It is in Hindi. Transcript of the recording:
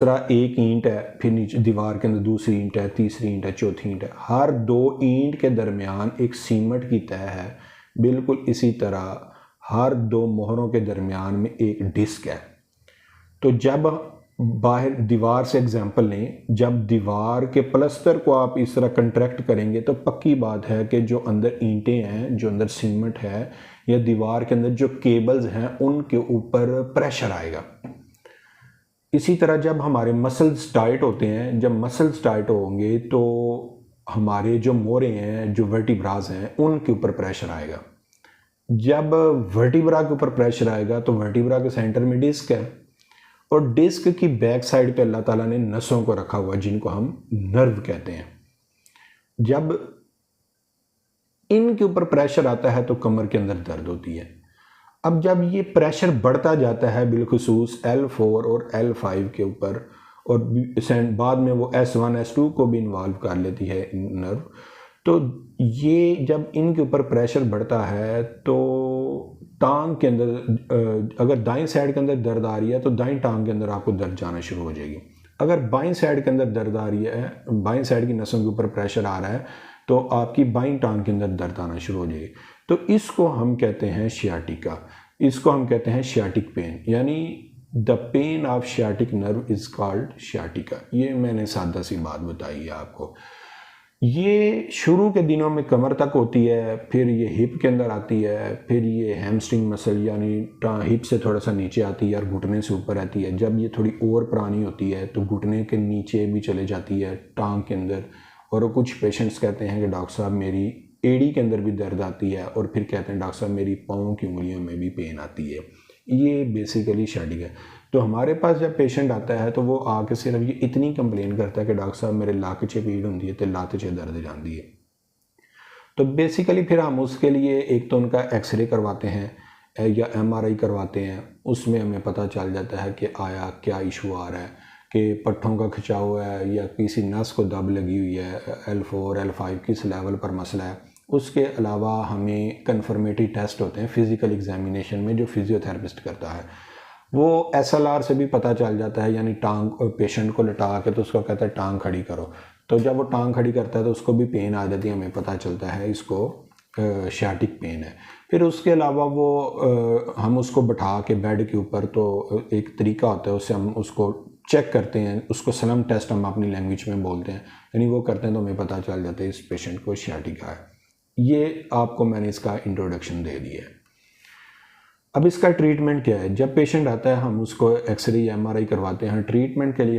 तरह एक ईंट है, फिर नीचे दीवार के अंदर दूसरी ईंट है, तीसरी ईंट है, चौथी ईंट है, हर 2 ईंट के दरमियान एक सीमेंट की तह है। बिल्कुल इसी तरह हर 2 मोहरों के दरमियान में एक डिस्क है। तो जब बाहर दीवार से एग्जांपल लें, जब दीवार के प्लस्तर को आप इस तरह कंट्रैक्ट करेंगे तो पक्की बात है कि जो अंदर ईंटें हैं, जो अंदर सीमेंट है, या दीवार के अंदर जो केबल्स हैं, उनके ऊपर प्रेशर आएगा। इसी तरह जब हमारे मसल्स टाइट होते हैं, जब मसल्स टाइट होंगे तो हमारे जो मोरे हैं, जो वर्टिब्राज हैं, उनके ऊपर प्रेशर आएगा। जब वर्टिब्रा के ऊपर प्रेशर आएगा तो वर्टिब्रा के सेंटर में डिस्क है, और डिस्क की बैक साइड पे अल्लाह ताला ने नसों को रखा हुआ, जिनको हम नर्व कहते हैं। जब इनके ऊपर प्रेशर आता है तो कमर के अंदर दर्द होती है। अब जब ये प्रेशर बढ़ता जाता है बिलखुसूस L4 और L5 के ऊपर, और बाद में वो S1 S2 को भी इन्वॉल्व कर लेती है नर्व, तो ये जब इनके ऊपर प्रेशर बढ़ता है तो टांग के अंदर, अगर दाईं साइड के अंदर दर्द आ रही है तो दाईं टांग के अंदर आपको दर्द जाना शुरू हो जाएगी। अगर बाईं साइड के अंदर दर्द आ रही है, बाईं साइड की नसों के ऊपर प्रेशर आ रहा है, तो आपकी बाईं टांग के अंदर दर्द आना शुरू हो जाएगी। तो इसको हम कहते हैं शियाटिका, इसको हम कहते हैं शियाटिक पेन, यानी the pain of sciatic nerve is called sciatica. ये मैंने सादा सी बात बताई है आपको। ये शुरू के दिनों में कमर तक होती है, फिर ये हिप के अंदर आती है, फिर ये हैमस्ट्रिंग मसल यानी हिप से थोड़ा सा नीचे आती है और घुटने से ऊपर आती है। जब ये थोड़ी और पुरानी होती है तो घुटने के नीचे भी चले जाती है, टांग के अंदर। और कुछ पेशेंट्स कहते हैं कि डॉक्टर साहब मेरी एड़ी के अंदर भी दर्द आती है, और फिर कहते हैं डॉक्टर साहब मेरी पाँव की उंगलियों में भी पेन आती है। ये बेसिकली शियाटिका है। तो हमारे पास जब पेशेंट आता है तो वो आके सिर्फ ये इतनी कंप्लेन करता है कि डॉक्टर साहब मेरे लक च पीड़ होंगी है तो लत च दर्द जाती है। तो बेसिकली फिर हम उसके लिए एक तो उनका एक्सरे करवाते हैं या MRI करवाते हैं। उसमें हमें पता चल जाता है कि आया क्या इशू आ रहा है, कि पट्ठों का खिंचाव है या किसी नस को दब लगी हुई है, L4 L5 किस लेवल पर मसला है। उसके अलावा हमें कन्फर्मेटरी टेस्ट होते हैं फिज़िकल एग्जामिनेशन में, जो फिजियोथेरेपिस्ट करता है। वो SLR से भी पता चल जाता है, यानी टांग पेशेंट को लटा के तो उसको कहता है टांग खड़ी करो। तो जब वो टांग खड़ी करता है तो उसको भी पेन आ जाती है, हमें पता चलता है इसको शियाटिक पेन है। फिर उसके अलावा वो हम उसको बैठा के बेड के ऊपर, तो एक तरीका होता है उससे हम उसको चेक करते हैं, उसको सलम टेस्ट हम अपनी लैंग्वेज में बोलते हैं, यानी वो करते हैं तो हमें पता चल जाता है इस पेशेंट को शियाटिका है। ये आपको मैंने इसका इंट्रोडक्शन दे दिया है। अब इसका ट्रीटमेंट क्या है? जब पेशेंट आता है हम उसको एक्सरे या MRI करवाते हैं। ट्रीटमेंट के लिए